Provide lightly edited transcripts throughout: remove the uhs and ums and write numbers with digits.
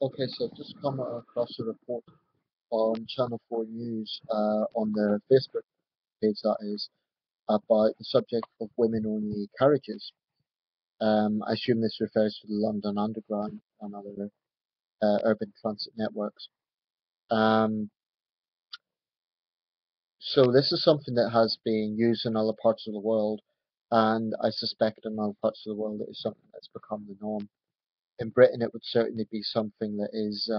Okay, so I've just come across a report on Channel 4 News on their Facebook page, that is, about the subject of women-only carriages. I assume this refers to the London Underground and other urban transit networks. Um, so this is something that has been used in other parts of the world, and I suspect in other parts of the world it is something that's become the norm. In Britain, it would certainly be something that is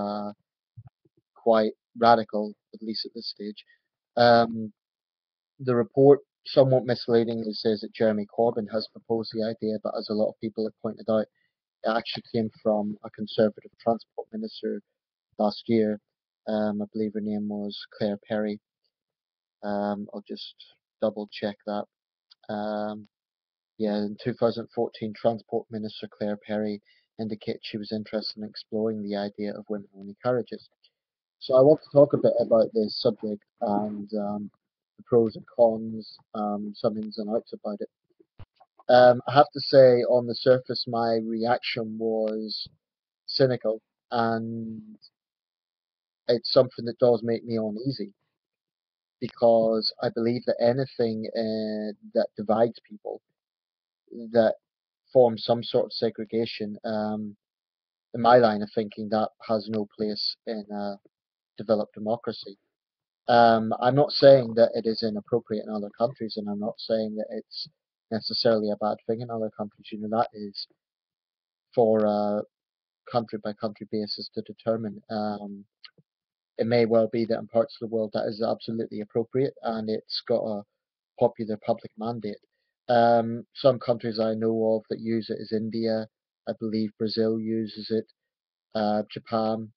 quite radical, at least at this stage. Um, The report, somewhat misleadingly, says that Jeremy Corbyn has proposed the idea, but as a lot of people have pointed out, it actually came from a Conservative Transport Minister last year. I believe her name was Claire Perry. I'll just double check that. Um, yeah, in 2014, Transport Minister Claire Perry indicated she was interested in exploring the idea of women-only carriages. So I want to talk a bit about this subject and the pros and cons, some ins and outs about it. I have to say, on the surface, my reaction was cynical, and it's something that does make me uneasy because I believe that anything that divides people, that forms some sort of segregation, in my line of thinking, that has no place in a developed democracy. I'm not saying that it is inappropriate in other countries, and I'm not saying that it's necessarily a bad thing in other countries. You know, that is for a country by country basis to determine. It may well be that in parts of the world that is absolutely appropriate and it's got a popular public mandate. Some countries I know of that use it is India. I believe Brazil uses it, Japan,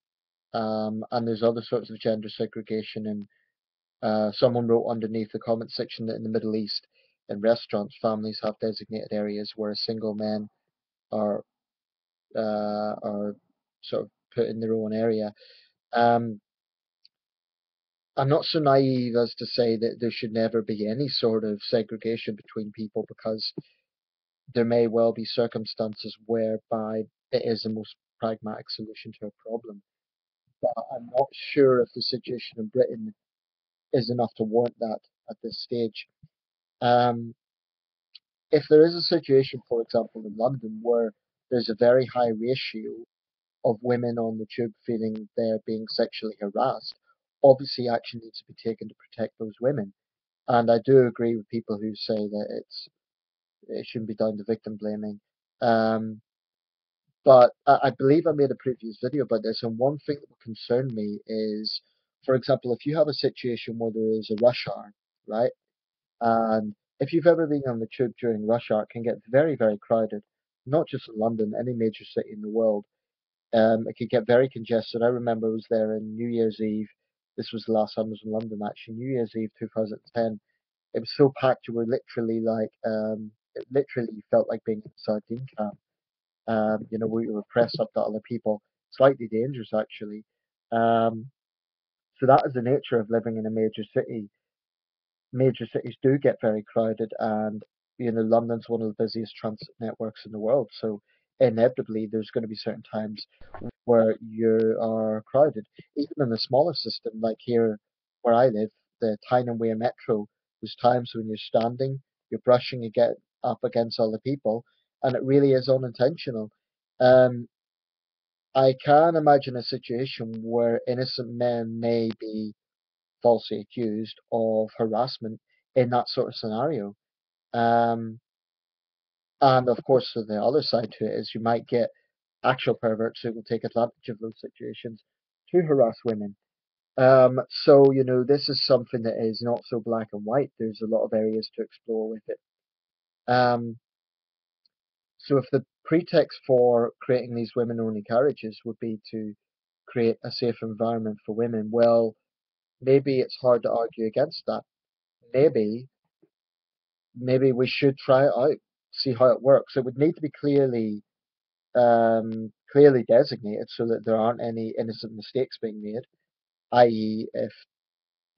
and there's other sorts of gender segregation. And someone wrote underneath the comment section that in the Middle East, in restaurants, families have designated areas where single men are are sort of put in their own area. Um, I'm not so naive as to say that there should never be any sort of segregation between people because there may well be circumstances whereby it is the most pragmatic solution to a problem. But I'm not sure if the situation in Britain is enough to warrant that at this stage. Um, if there is a situation, for example, in London where there's a very high ratio of women on the tube feeling they're being sexually harassed, obviously action needs to be taken to protect those women. And I do agree with people who say that it shouldn't be down to victim blaming. Um, but I believe I made a previous video about this, and one thing that would concern me is, for example, if you have a situation where there is a rush hour, right? And if you've ever been on the tube during rush hour, it can get very, very crowded. Not just in London, any major city in the world. It could get very congested. I remember I was there in New Year's Eve. This was the last time I was in London, actually. New Year's Eve 2010. It was so packed you were literally like it literally felt like being in a sardine can. You know, we were pressed up to other people. Slightly dangerous actually. Um, so that is the nature of living in a major city. Major cities do get very crowded, and you know London's one of the busiest transit networks in the world. So inevitably, there's going to be certain times where you are crowded. Even in the smaller system, like here where I live, the Tyne Wear Metro, there's times when you're standing, you're brushing up against other people, and it really is unintentional. Um, I can imagine a situation where innocent men may be falsely accused of harassment in that sort of scenario. Um, and of course, the other side to it is you might get actual perverts who will take advantage of those situations to harass women. So, you know, this is something that is not so black and white. There's a lot of areas to explore with it. Um, so, if the pretext for creating these women only carriages would be to create a safe environment for women, well, maybe it's hard to argue against that. Maybe, maybe we should try it out, see how it works. It would need to be clearly designated so that there aren't any innocent mistakes being made, i.e., if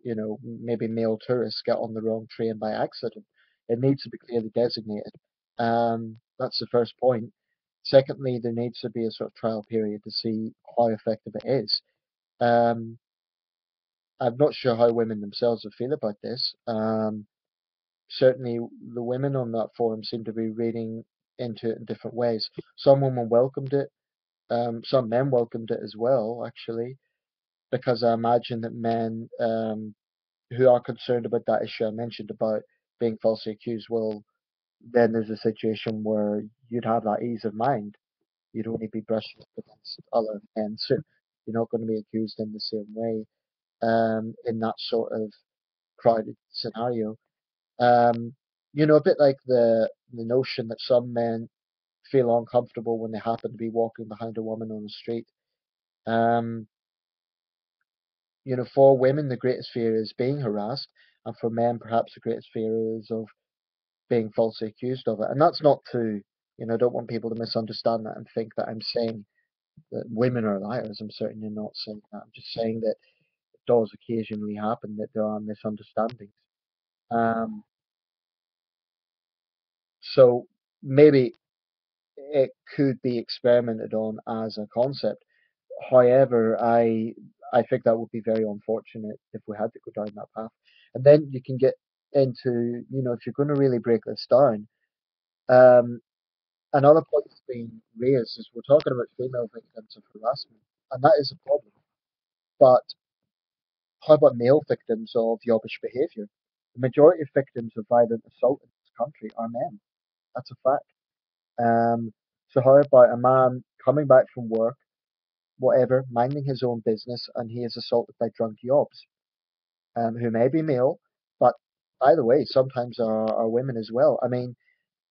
you know, maybe male tourists get on the wrong train by accident. It needs to be clearly designated. That's the first point. Secondly, there needs to be a sort of trial period to see how effective it is. Um, I'm not sure how women themselves would feel about this. Certainly, the women on that forum seem to be reading into it in different ways. Some women welcomed it. Some men welcomed it as well, actually, because I imagine that men who are concerned about that issue I mentioned about being falsely accused will then there's a situation where you'd have that ease of mind. You'd only be brushing up against other men, so you're not going to be accused in the same way in that sort of crowded scenario. Um, a bit like the notion that some men feel uncomfortable when they happen to be walking behind a woman on the street. Um, for women, the greatest fear is being harassed, and for men, perhaps the greatest fear is of being falsely accused of it. And that's not to, I don't want people to misunderstand that and think that I'm saying that women are liars. I'm certainly not saying that. I'm just saying that it does occasionally happen that there are misunderstandings. Um, so maybe it could be experimented on as a concept. However, I think that would be very unfortunate if we had to go down that path. And then you can get into, if you're going to really break this down, um, another point that's being raised is we're talking about female victims of harassment, and that is a problem. But how about male victims of yobbish behaviour? The majority of victims of violent assault in this country are men. That's a fact. So how about a man coming back from work, whatever, minding his own business, and he is assaulted by drunk yobs, who may be male, but by the way, sometimes are women as well. I mean,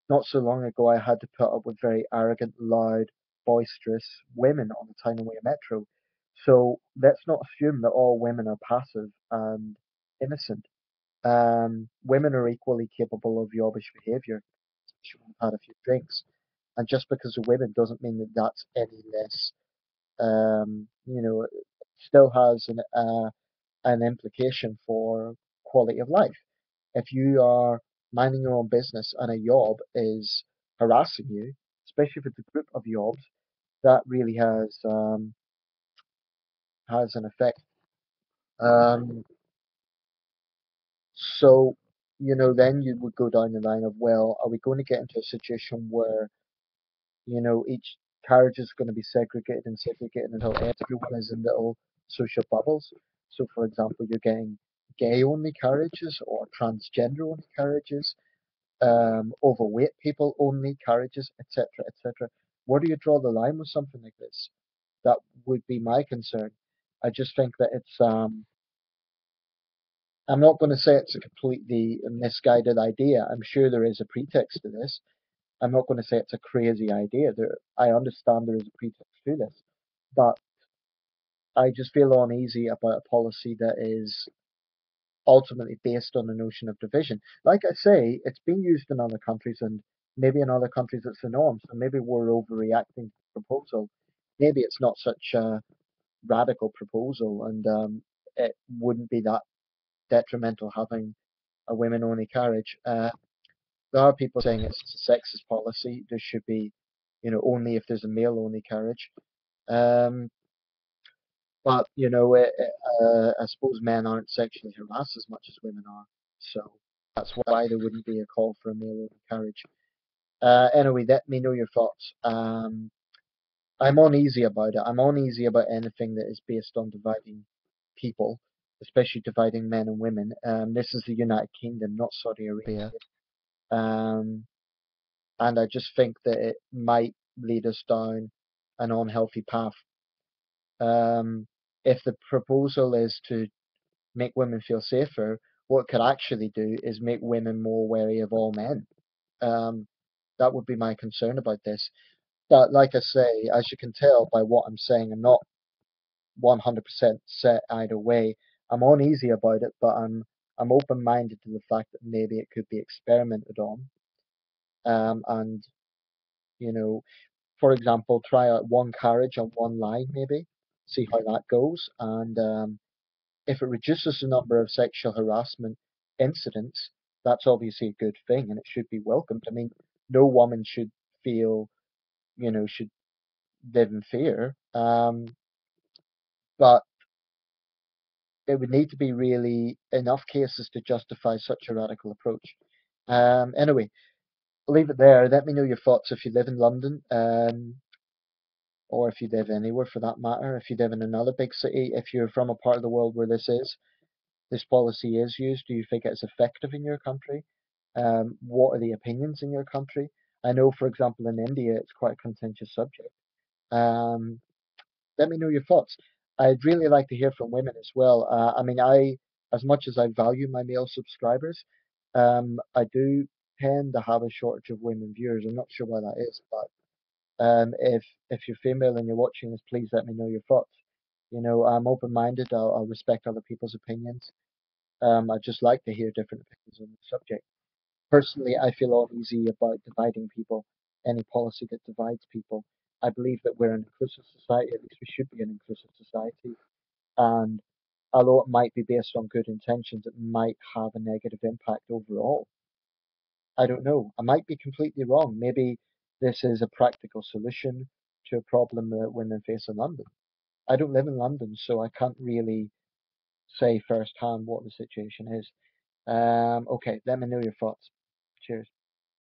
not so long ago, I had to put up with very arrogant, loud, boisterous women on the Tyne-and-Wear Metro. So let's not assume that all women are passive and innocent. Women are equally capable of yobbish behaviour, especially when they've had a few drinks. And just because of women doesn't mean that that's any less, it still has an implication for quality of life. If you are minding your own business and a yob is harassing you, especially if it's a group of yobs, that really has an effect. Um, so then you would go down the line of, well, are we going to get into a situation where each carriage is going to be segregated until everyone is in little social bubbles? So, for example, you're getting gay-only carriages or transgender-only carriages, overweight people only carriages, etc., etc. Where do you draw the line with something like this? That would be my concern. I just think that I'm not going to say it's a completely misguided idea. I'm sure there is a pretext to this. I'm not going to say it's a crazy idea. I understand there is a pretext to this, but I just feel uneasy about a policy that is ultimately based on the notion of division. Like I say, it's been used in other countries, and maybe in other countries it's the norm. So maybe we're overreacting to the proposal. Maybe it's not such a radical proposal, and it wouldn't be that detrimental having a women-only carriage. There are people saying it's a sexist policy. There should be, only if there's a male-only carriage. Um, but I suppose men aren't sexually harassed as much as women are, so that's why there wouldn't be a call for a male-only carriage. Anyway, let me know your thoughts. I'm uneasy about it. I'm uneasy about anything that is based on dividing people, especially dividing men and women. This is the United Kingdom, not Saudi Arabia. Um, and I just think that it might lead us down an unhealthy path. Um, if the proposal is to make women feel safer, what it could actually do is make women more wary of all men. Um, that would be my concern about this. But like I say, as you can tell by what I'm saying, I'm not 100% set either way. I'm uneasy about it, but I'm open-minded to the fact that maybe it could be experimented on. And you know, for example, try out one carriage on one line, maybe see how that goes, and if it reduces the number of sexual harassment incidents, that's obviously a good thing and it should be welcomed. I mean, no woman should feel should live in fear. But there would need to be really enough cases to justify such a radical approach. Anyway, I'll leave it there. Let me know your thoughts if you live in London, or if you live anywhere for that matter. If you live in another big city, if you're from a part of the world where this policy is used, do you think it's effective in your country? What are the opinions in your country? I know, for example, in India, it's quite a contentious subject. Um, Let me know your thoughts. I'd really like to hear from women as well. I mean, as much as I value my male subscribers, I do tend to have a shortage of women viewers. I'm not sure why that is, but if you're female and you're watching this, please let me know your thoughts. I'm open-minded. I'll respect other people's opinions. I just like to hear different opinions on the subject. Personally, I feel uneasy about dividing people, any policy that divides people. I believe that we're an inclusive society, at least we should be an inclusive society. And although it might be based on good intentions, it might have a negative impact overall. I don't know. I might be completely wrong. Maybe this is a practical solution to a problem that women face in London. I don't live in London, so I can't really say firsthand what the situation is. Okay, let me know your thoughts. Cheers.